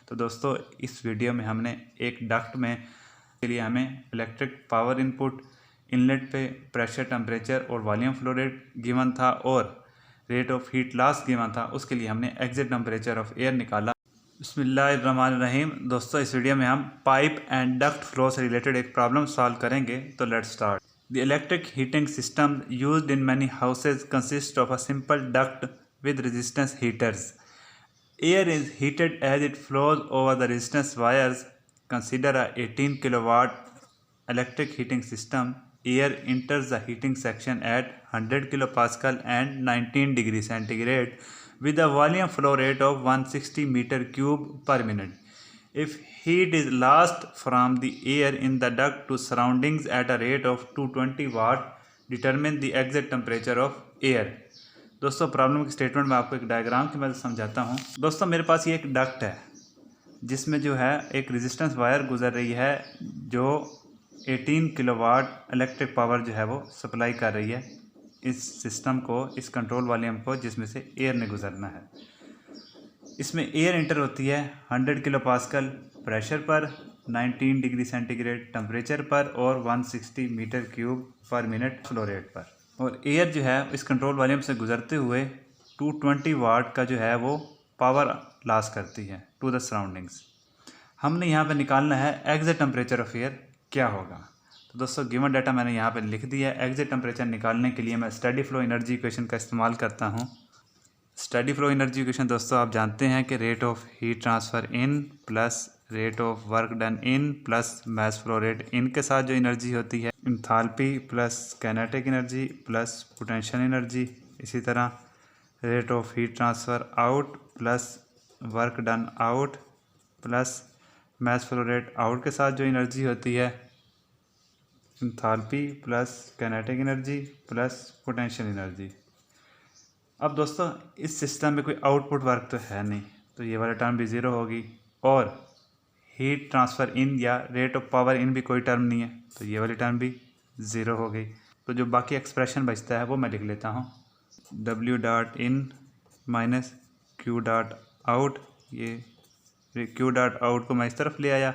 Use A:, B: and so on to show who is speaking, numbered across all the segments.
A: तो दोस्तों इस वीडियो में हमने एक डक्ट में के लिए हमें इलेक्ट्रिक पावर इनपुट, इनलेट पे प्रेशर, टेम्परेचर और वॉल्यूम फ्लो रेट गिवन था और rate of heat loss given था। उसके लिए हमने एग्जिट टेम्परेचर ऑफ एयर निकाला। बिस्मिल्लाहिर्रहमानिर्रहीम। दोस्तों इस वीडियो में हम पाइप एंड डक्ट फ्लो से रिलेटेड एक प्रॉब्लम सॉल्व करेंगे। तो let's start. The electric heating system used in many houses consist of a simple duct with resistance heaters. Air is heated as it flows over the resistance wires. Consider a 18 kilowatt electric heating system. Air enters the heating section at 100 kilopascal and 19 degrees centigrade with a volume flow rate of 160 meter cube per minute. If heat is lost from the air in the duct to surroundings at a rate of 220 watt, determine the exit temperature of air. दोस्तों problem की statement मैं आपको एक diagram की मदद समझाता हूँ। दोस्तों मेरे पास ये एक डक्ट है जिसमें जो है एक रेजिस्टेंस वायर गुजर रही है जो 18 किलोवाट इलेक्ट्रिक पावर जो है वो सप्लाई कर रही है इस सिस्टम को, इस कंट्रोल वॉल्यूम को जिसमें से एयर ने गुजरना है। इसमें एयर इंटर होती है 100 किलो पास्कल प्रेशर पर, 19 डिग्री सेंटीग्रेड टेम्परेचर पर और 160 metre cube per minute flow rate पर। और एयर जो है इस कंट्रोल वॉल्यूम से गुजरते हुए 220 वाट का जो है वो पावर लॉस करती है टू द सराउंडिंग्स। हमने यहाँ पे निकालना है एग्जिट टेम्परेचर ऑफ एयर क्या होगा। तो दोस्तों गिवन डाटा मैंने यहाँ पे लिख दिया है। एग्जिट टेम्परेचर निकालने के लिए मैं स्टेडी फ्लो एनर्जी इक्वेशन का इस्तेमाल करता हूँ। स्टेडी फ्लो एनर्जी इक्वेशन दोस्तों आप जानते हैं कि rate of heat transfer in plus rate of work done in plus mass flow rate in के साथ जो एनर्जी होती है, enthalpy plus kinetic energy plus potential energy. इसी तरह rate of heat transfer out plus work done out plus mass flow rate out के साथ जो एनर्जी होती है, enthalpy plus kinetic energy plus potential energy. अब दोस्तों इस सिस्टम में कोई आउटपुट वर्क तो है नहीं, तो ये वाला टर्म भी ज़ीरो होगी और हीट ट्रांसफ़र इन या रेट ऑफ पावर इन भी कोई टर्म नहीं है, तो ये वाली टर्म भी ज़ीरो हो गई। तो जो बाकी एक्सप्रेशन बचता है वो मैं लिख लेता हूँ, W dot in minus Q dot out. ये Q डॉट आउट को मैं इस तरफ ले आया।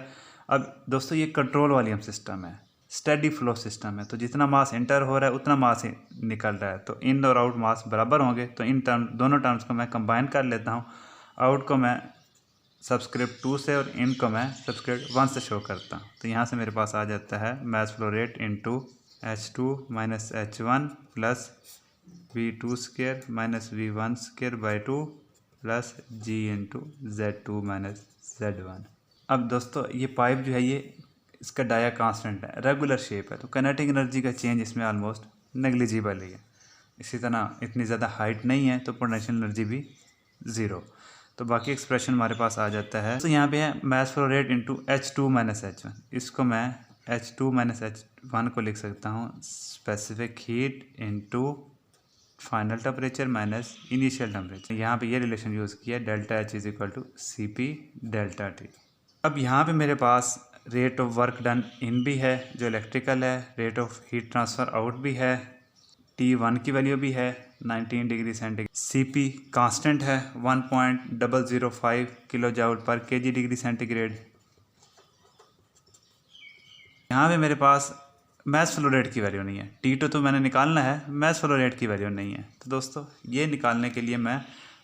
A: अब दोस्तों ये कंट्रोल वॉल्यूम सिस्टम है, स्टेडी फ्लो सिस्टम है, तो जितना मास एंटर हो रहा है उतना मास निकल रहा है, तो इन और आउट मास बराबर होंगे। तो इन दोनों टर्म्स को मैं कंबाइन कर लेता हूँ। आउट को मैं सबस्क्रिप्ट 2 से और इन को मैं सबस्क्रिप्ट 1 से शो करता हूँ। तो यहाँ से मेरे पास आ जाता है mass flow rate into H2 minus H1 plus V2 square minus V1 square by 2 plus G into Z2 minus Z1। अब दोस्तों ये पाइप जो है ये इसका डाया कांस्टेंट है, रेगुलर शेप है, तो काइनेटिक एनर्जी का चेंज इसमें ऑलमोस्ट नेग्लिजिबल ही है। इसी तरह इतनी ज़्यादा हाइट नहीं है तो पोटेंशियल एनर्जी भी ज़ीरो। तो बाकी एक्सप्रेशन हमारे पास आ जाता है। तो यहाँ पे है mass flow rate into H2 minus H1। इसको मैं H2 माइनस H1 को लिख सकता हूँ specific heat into final temperature minus initial temperature. यहाँ पे ये रिलेशन यूज़ किया, delta H is equal to CP delta T। अब यहाँ पे मेरे पास rate of work done in भी है जो इलेक्ट्रिकल है, rate of heat transfer out भी है, T1 की वैल्यू भी है 19 डिग्री सेंटीग्रेड, CP कांस्टेंट है 1.005 किलो जूल पर kg डिग्री सेंटीग्रेड। यहाँ पे मेरे पास मास फ्लो रेट की वैल्यू नहीं है, T2 तो मैंने निकालना है, मास फ्लो रेट की वैल्यू नहीं है। तो दोस्तों ये निकालने के लिए मैं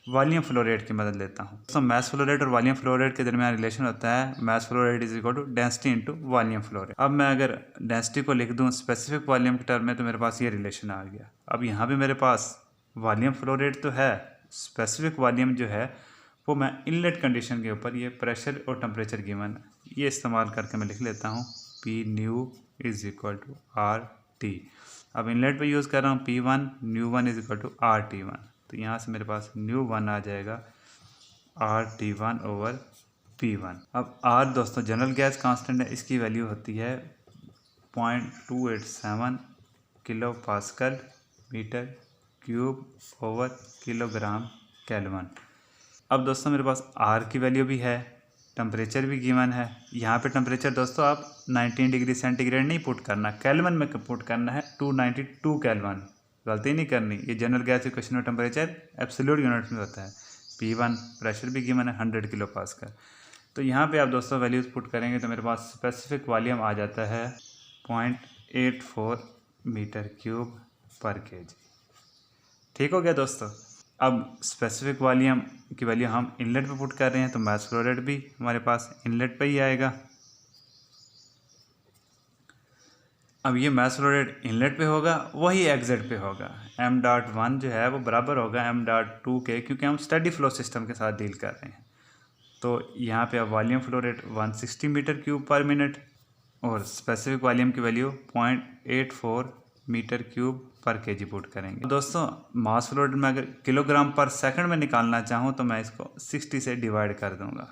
A: वॉल्यूम फ्लो रेट की मदद लेता हूँ। दोस्तों मास फ्लो रेट और वॉल्यूम फ्लो रेट के दरमियान रिलेशन होता है mass flow rate is equal to density into volume flow rate. अब मैं अगर डेंसिटी को लिख दूँ स्पेसिफिक वॉल्यूम के टर्म में तो मेरे पास ये रिलेशन आ गया। अब यहाँ पे मेरे पास वॉल्यूम फ्लो रेट तो है, स्पेसिफिक वॉल्यूम जो है वो मैं इनलेट कंडीशन के ऊपर ये प्रेशर और टेम्परेचर गिवन है, ये इस्तेमाल करके मैं लिख लेता हूँ P nu is equal to RT। अब इनलेट पे यूज़ कर रहा हूँ P1, new 1 is equal to RT1। तो यहाँ से मेरे पास न्यू 1 आ जाएगा RT1 ओवर P1। अब R दोस्तों जनरल गैस कांस्टेंट है, इसकी वैल्यू होती है 0.287 kilo pascal metre cube over kilogram kelvin. अब दोस्तों मेरे पास R की वैल्यू भी है, टेम्परेचर भी गिवन है। यहाँ पे टेम्परेचर दोस्तों आप 19 डिग्री सेंटीग्रेड नहीं पुट करना, केल्विन में पुट करना है 292 केल्विन, गलती नहीं करनी। ये जनरल गैस इक्वेशन में टेम्परेचर एब्सोल्यूट यूनिट में होता है। P1 प्रेशर भी गिवन है 100 किलो पास्कल। तो यहाँ पे आप दोस्तों वैल्यूज़ पुट करेंगे तो मेरे पास स्पेसिफिक वॉल्यूम आ जाता है 0.84 मीटर क्यूब पर केजी। ठीक हो गया दोस्तों। अब स्पेसिफिक वॉल्यूम की वैल्यू हम इनलेट पे पुट कर रहे हैं तो मास फ्लो रेट भी हमारे पास इनलेट पे ही आएगा। अब ये मास फ्लो रेट इनलेट पे होगा, वही एग्जिट पे होगा। m.1 जो है वो बराबर होगा m.2 के, क्योंकि हम स्टडी फ्लो सिस्टम के साथ डील कर रहे हैं। तो यहाँ पे अब volume flow rate 160 metre cube per minute और स्पेसिफिक वॉल्यूम की value 0.84 metre cube per KG put करेंगे। दोस्तों मास फ्लो रेट में अगर किलोग्राम पर सेकंड में निकालना चाहूँ तो मैं इसको 60 से डिवाइड कर दूंगा।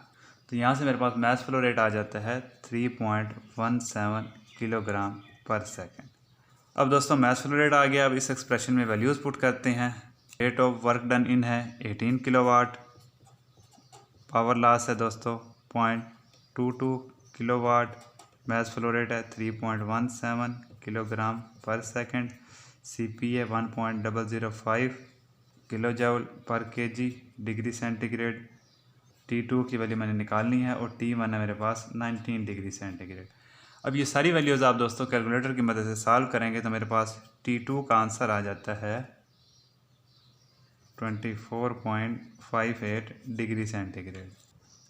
A: तो यहाँ से मेरे पास मास फ्लो रेट आ जाता है 3.17 किलोग्राम पर सेकंड। अब दोस्तों मास फ्लो रेट आ गया। अब इस एक्सप्रेशन में वैल्यूज़ पुट करते हैं। रेट ऑफ वर्क डन इन है 18 किलोवाट। पावर लॉस है दोस्तों 0.22 किलोवाट। मास फ्लो रेट है 3.17 किलोग्राम पर सेकंड। CP है 1.005 किलो जूल पर केजी डिग्री सेंटीग्रेड। T2 की वैल्यू मैंने निकालनी है और T1 है मेरे पास 19 डिग्री सेंटीग्रेड। अब ये सारी वैल्यूज़ आप दोस्तों कैलकुलेटर की मदद से सॉल्व करेंगे तो मेरे पास T2 का आंसर आ जाता है 24.58 डिग्री सेंटीग्रेड।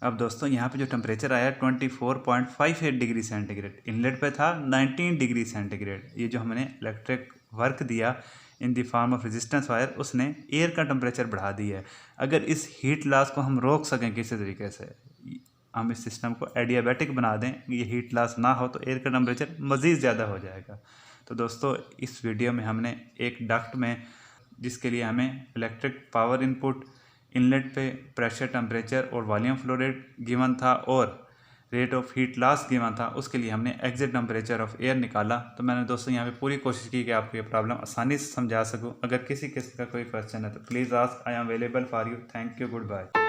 A: अब दोस्तों यहाँ पे जो टेम्परेचर आया 24.58 डिग्री सेंटीग्रेड, इनलेट पे था 19 डिग्री सेंटीग्रेड। ये जो हमने इलेक्ट्रिक वर्क दिया in the form of resistance wire, उसने एयर का टेम्परेचर बढ़ा दिया है। अगर इस हीट लॉस को हम रोक सकें किसी तरीके से, हम इस सिस्टम को एडियाबैटिक बना दें, ये हीट लॉस ना हो तो एयर का टेम्परेचर मज़ीद ज़्यादा हो जाएगा। तो दोस्तों इस वीडियो में हमने एक डक्ट में, जिसके लिए हमें इलेक्ट्रिक पावर इनपुट, इनलेट पे प्रेशर, टेम्परेचर और वॉल्यूम फ्लो रेट गिवन था और rate of heat loss given था, उसके लिए हमने एग्जिट टेम्परेचर ऑफ एयर निकाला। तो मैंने दोस्तों यहाँ पे पूरी कोशिश की कि आपको ये प्रॉब्लम आसानी से समझा सकूँ। अगर किसी किस्म का कोई क्वेश्चन है तो please ask, I am available for you. Thank you, good bye.